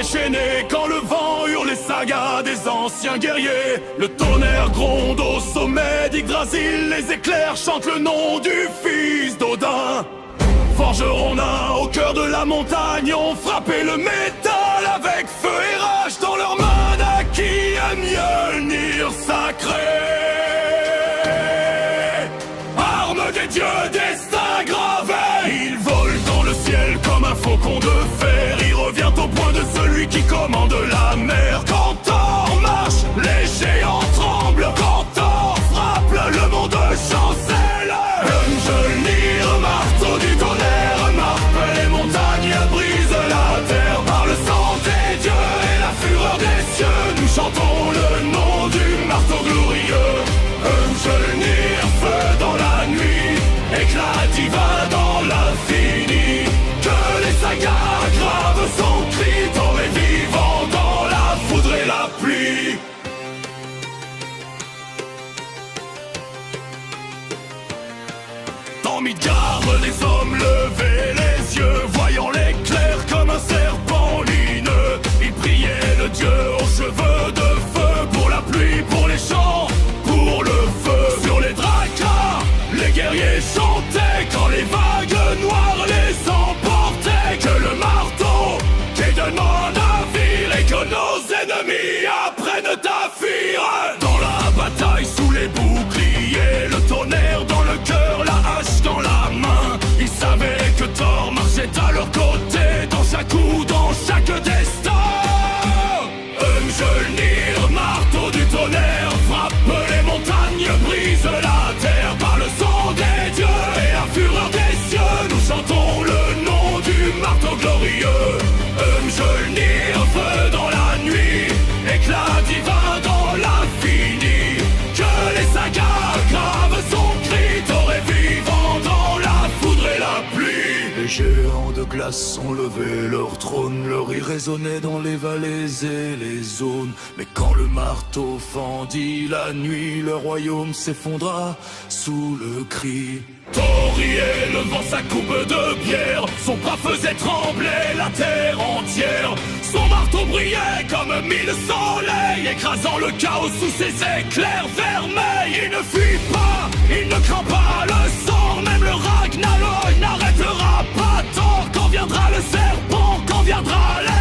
déchaînés quand le vent hurle les sagas des anciens guerriers. Le tonnerre gronde au sommet d'Yggdrasil, les éclairs chantent le nom du fils d'Odin. Forgerons nains au cœur de la montagne ont frappé le métal avec feu et rage dans leurs mains d'acquis un Mjolnir sacré. Arme des dieux, destin gravé. Il vole dans le ciel comme un faucon de fer. Il revient au point de celui qui commande la mer. Quand Thor marche, les géants tremblent. Quand Thor frappe, le monde chancelle. Mjolnir, marteau du tonnerre, marque les montagnes, brise la terre. Par le sang des dieux et la fureur des cieux, nous chantons le nom du marteau glorieux. Mjolnir, feu dans la nuit, éclat divin dans l'infini. Que les sagas gravent son cri, tombé vivant dans la foudre et la pluie. Dans Midgard, les hommes levaient les yeux, voyant l'éclair comme un serpent lumineux. Ils priaient le dieu aux cheveux de feu, pour la pluie, pour les champs, pour le feu. Sur les dracars, les guerriers chantaient quand les vagues noires les emportaient. Que le marteau qui donne mon navire et que nos ennemis apprennent à fuir. Dans la bataille sous les boucliers, le tonnerre dans le cœur, la hache dans la main. Ils savaient que Thor marchait à leur côté, dans chaque coup, dans chaque destin. Mjolnir, marteau du tonnerre, frappe les montagnes, brise la terre. Par le sang des dieux et la fureur des cieux, nous chantons le nom du marteau glorieux. Mjolnir, feu dans la nuit, éclat divin dans l'infini. Que les sagas gravent son cri, doré vivant dans la foudre et la pluie. Les géants de glace ont levé leur trône, leur rire résonnait dans les vallées et les zones. Mais quand le marteau fendit la nuit, le royaume s'effondra sous le cri. Thor riait, levant sa coupe de pierre, son bras faisait trembler la terre entière. Son marteau brillait comme mille soleils, écrasant le chaos sous ses éclairs vermeils. Il ne fuit pas, il ne craint pas le sort, même le Ragnarok n'arrêtera pas Thor. Quand viendra le serpent, quand viendra la